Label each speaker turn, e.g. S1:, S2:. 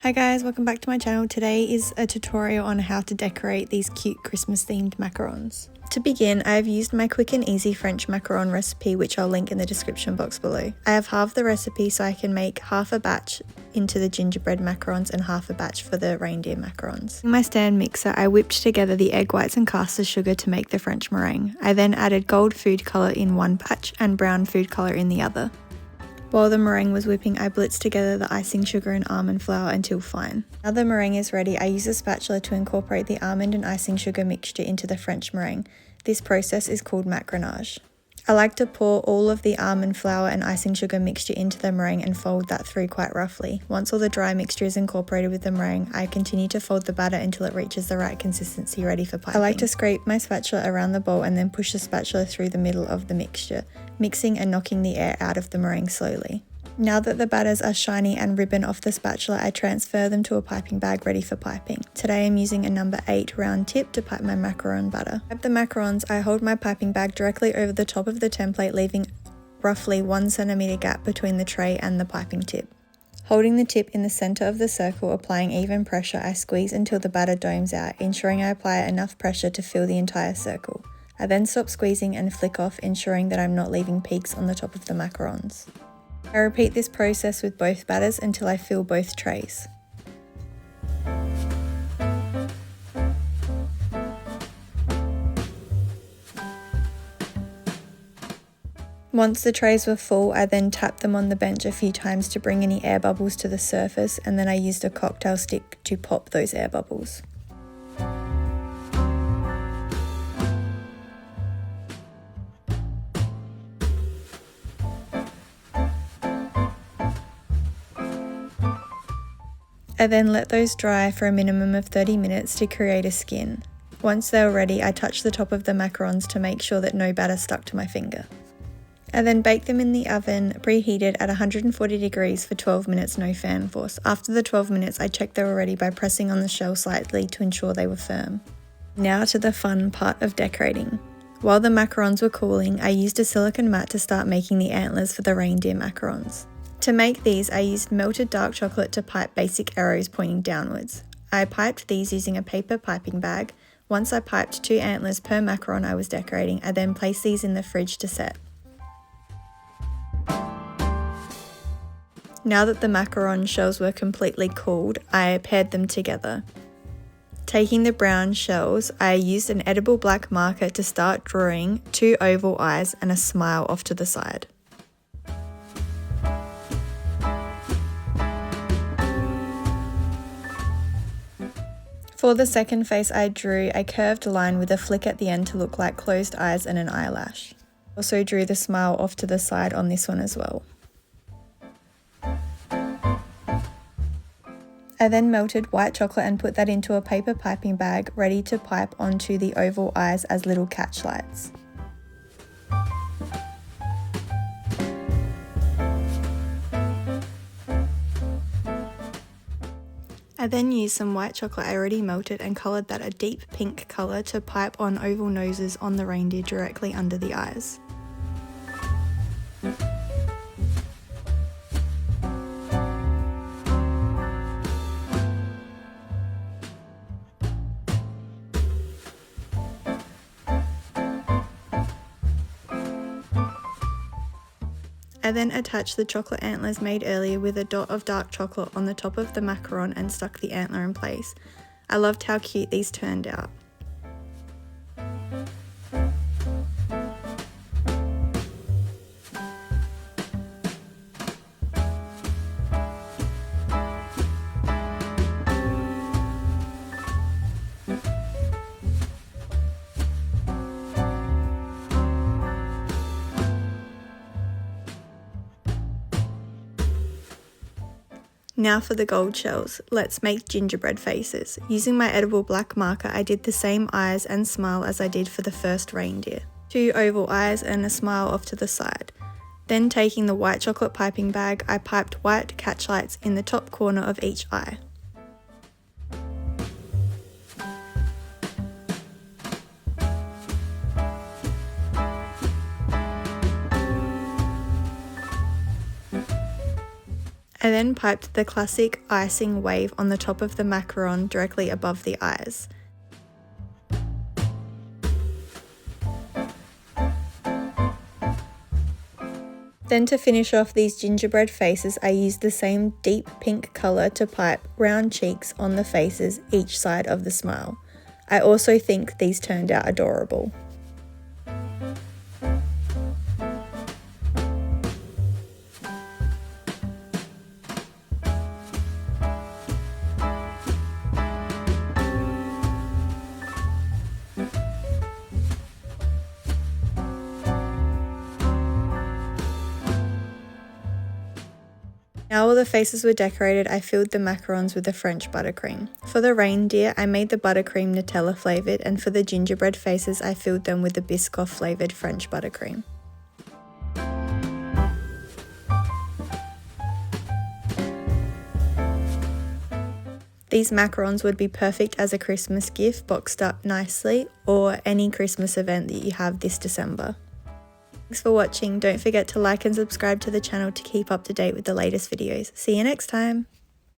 S1: Hi guys, welcome back to my channel. Today is a tutorial on how to decorate these cute Christmas themed macarons. To begin, I have used my quick and easy French macaron recipe, which I'll link in the description box below. I have halved the recipe so I can make half a batch into the gingerbread macarons and half a batch for the reindeer macarons. In my stand mixer, I whipped together the egg whites and caster sugar to make the French meringue. I then added gold food colour in one batch and brown food colour in the other. While the meringue was whipping, I blitzed together the icing sugar and almond flour until fine. Now the meringue is ready, I use a spatula to incorporate the almond and icing sugar mixture into the French meringue. This process is called macaronage. I like to pour all of the almond flour and icing sugar mixture into the meringue and fold that through quite roughly. Once all the dry mixture is incorporated with the meringue, I continue to fold the batter until it reaches the right consistency ready for piping. I like to scrape my spatula around the bowl and then push the spatula through the middle of the mixture, mixing and knocking the air out of the meringue slowly. Now that the batters are shiny and ribbon off the spatula, I transfer them to a piping bag ready for piping. Today I'm using a number 8 round tip to pipe my macaron batter. To pipe the macarons, I hold my piping bag directly over the top of the template, leaving roughly 1 cm gap between the tray and the piping tip. Holding the tip in the center of the circle, applying even pressure, I squeeze until the batter domes out, ensuring I apply enough pressure to fill the entire circle. I then stop squeezing and flick off, ensuring that I'm not leaving peaks on the top of the macarons. I repeat this process with both batters until I fill both trays. Once the trays were full, I then tapped them on the bench a few times to bring any air bubbles to the surface, and then I used a cocktail stick to pop those air bubbles. I then let those dry for a minimum of 30 minutes to create a skin. Once they were ready, I touched the top of the macarons to make sure that no batter stuck to my finger. I then baked them in the oven, preheated at 140 degrees for 12 minutes, no fan force. After the 12 minutes, I checked they were ready by pressing on the shell slightly to ensure they were firm. Now to the fun part of decorating. While the macarons were cooling, I used a silicone mat to start making the antlers for the reindeer macarons. To make these, I used melted dark chocolate to pipe basic arrows pointing downwards. I piped these using a paper piping bag. Once I piped 2 antlers per macaron I was decorating, I then placed these in the fridge to set. Now that the macaron shells were completely cooled, I paired them together. Taking the brown shells, I used an edible black marker to start drawing 2 oval eyes and a smile off to the side. For the second face, I drew a curved line with a flick at the end to look like closed eyes and an eyelash. Also drew the smile off to the side on this one as well. I then melted white chocolate and put that into a paper piping bag, ready to pipe onto the oval eyes as little catch lights. I then used some white chocolate I already melted and coloured that a deep pink colour to pipe on oval noses on the reindeer directly under the eyes. I then attached the chocolate antlers made earlier with a dot of dark chocolate on the top of the macaron and stuck the antler in place. I loved how cute these turned out. Now for the gold shells. Let's make gingerbread faces. Using my edible black marker, I did the same eyes and smile as I did for the first reindeer. 2 oval eyes and a smile off to the side. Then taking the white chocolate piping bag, I piped white catch lights in the top corner of each eye. I then piped the classic icing wave on the top of the macaron directly above the eyes. Then to finish off these gingerbread faces, I used the same deep pink colour to pipe round cheeks on the faces each side of the smile. I also think these turned out adorable. Now all the faces were decorated, I filled the macarons with the French buttercream. For the reindeer, I made the buttercream Nutella flavoured, and for the gingerbread faces, I filled them with the Biscoff flavoured French buttercream. These macarons would be perfect as a Christmas gift, boxed up nicely, or any Christmas event that you have this December. Thanks for watching. Don't forget to like and subscribe to the channel to keep up to date with the latest videos. See you next time.